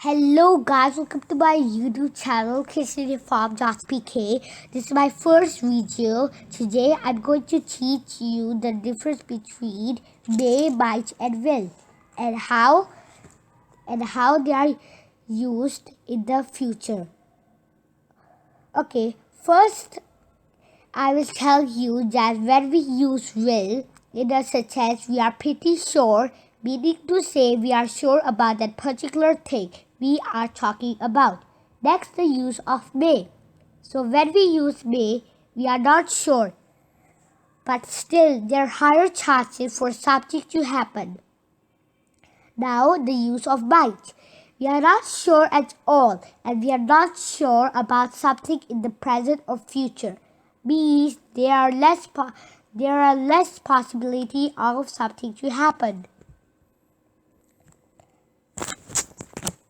Hello guys, welcome to my YouTube channel Kitchen Farm PK. This is my first video. Today I'm going to teach you the difference between may, might and will and how they are used in the future. Okay, first I will tell you that when we use will in a sentence, we are pretty sure, meaning to say we are sure about that particular thing we are talking about. Next, the use of may. So when we use may, we are not sure, but still there are higher chances for something to happen. Now, the use of might. We are not sure at all, and we are not sure about something in the present or future. Means there are less possibility of something to happen.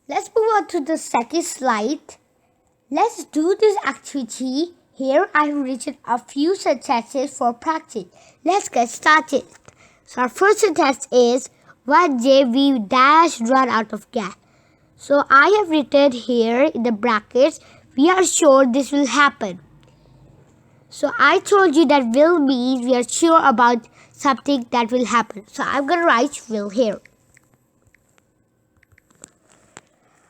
Let's move on to the second slide. Let's do this activity. Here I have written a few sentences for practice. Let's get started. So our first sentence is, one day we dash run out of gas. So I have written here in the brackets, we are sure this will happen. So I told you that will means we are sure about something that will happen. So I'm going to write will here.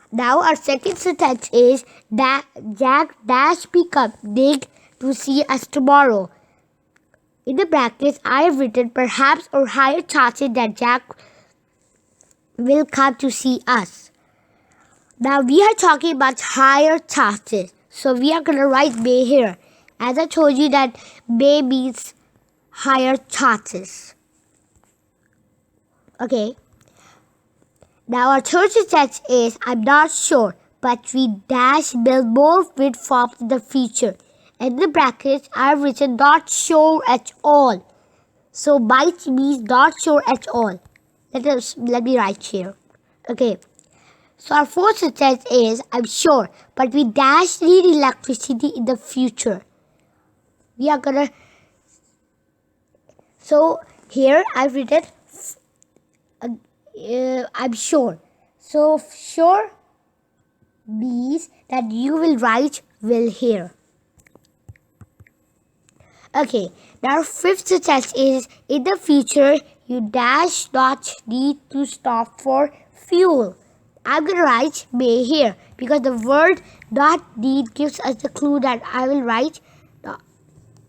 Now our second sentence is that Jack dash pick up Nick to see us tomorrow. In the brackets, I have written perhaps or higher chances that Jack will come to see us. Now we are talking about higher chances. So we are going to write may here. As I told you that may means higher chances. Okay. Now our third sentence is, I'm not sure, but we dash build more wind farms in the future. In the brackets, I have written not sure at all. So might means not sure at all. Let me write here. Okay. So our fourth sentence is, I'm sure, but we dash need electricity in the future. We are gonna. So here I've written I'm sure. So sure means that you will write will here. Okay, now fifth sentence is, in the future you dash not need to stop for fuel. I'm going to write may here because the word not need gives us the clue that I will write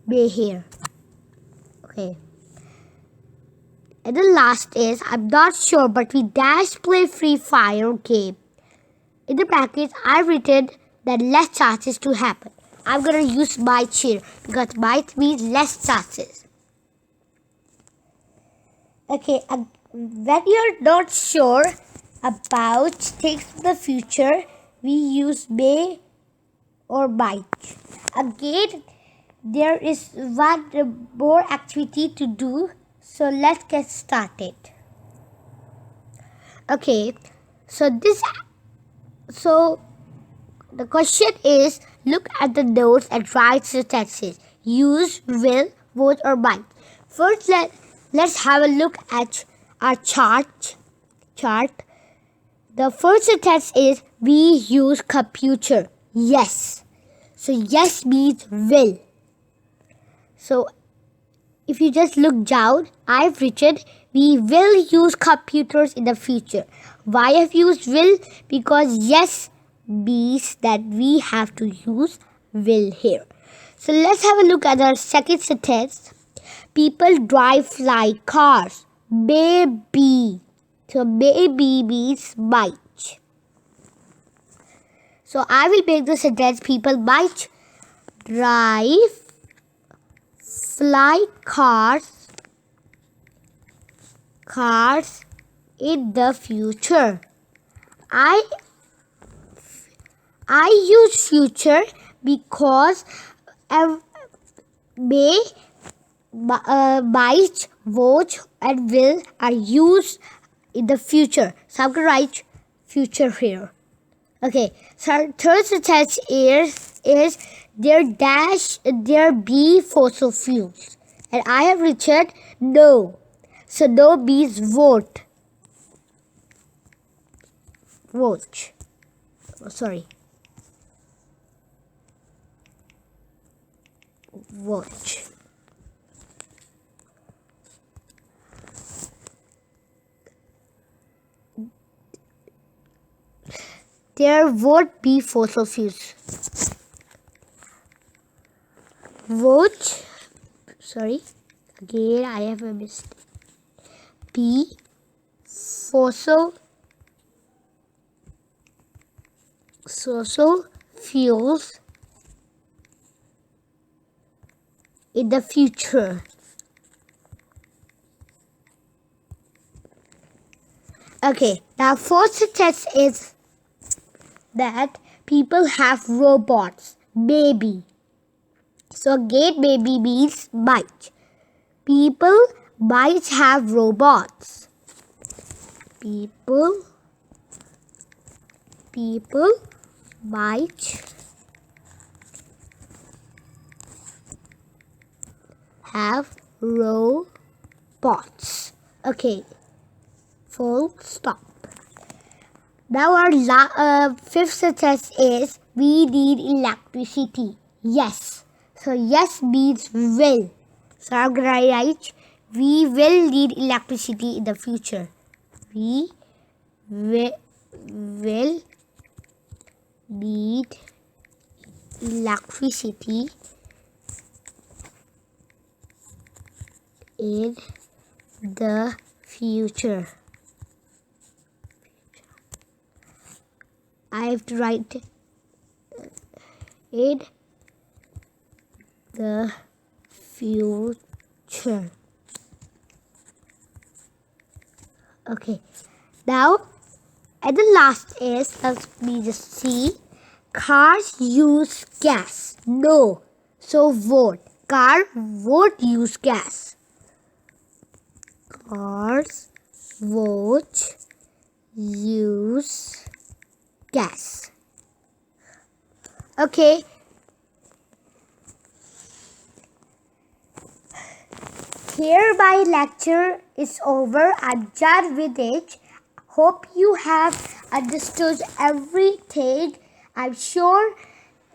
may here. Okay. And the last is, I'm not sure, but we dash play free fire game. In the brackets, I've written that less chances to happen. I'm going to use might here because might means less chances. Okay, when you're not sure about things in the future, we use may or might. Again, there is one more activity to do. So let's get started. Okay, so the question is, look at the notes and write sentences. Use will, would or might. First, let's have a look at our chart. The first sentence is, we use computer. Yes. So yes means will. So if you just look down, I've written we will use computers in the future. Why have used will? Because yes means that we have to use will here. So let's have a look at our second sentence. People drive fly cars. Maybe. So maybe means might. So I will make the sentence, people might drive fly cars in the future. I use future because may, might, would and will are used in the future. So I'm going to write future here. Okay, so our third sentence is there be fossil fuels. And I have written no. So no means vote. Oh, sorry. Watch. There would be fossil fuels. Watch. Sorry. Again, I have a mistake. Be fossil fuels in the future. Okay, now first test is that people have robots. Baby. So again, baby means might. People might have robots. People might have robots. Okay, full stop. Now our fifth sentence is we need electricity. Yes. So yes means will. So I'm gonna write we will need electricity in the future. We will need electricity in the future. I have to write in the future. Okay, now and the last is, let me just see. Cars use gas. No. So vote. Car won't use gas. Cars won't use gas. Okay. Here my lecture is over. I'm done with it. Hope you have understood everything. I'm sure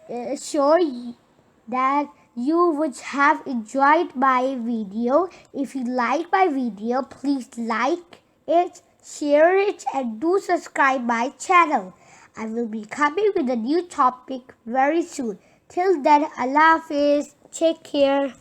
that you would have enjoyed my video. If you like my video, please like it, share it, and do subscribe my channel. I will be coming with a new topic very soon. Till then, Allah Hafiz. Take care.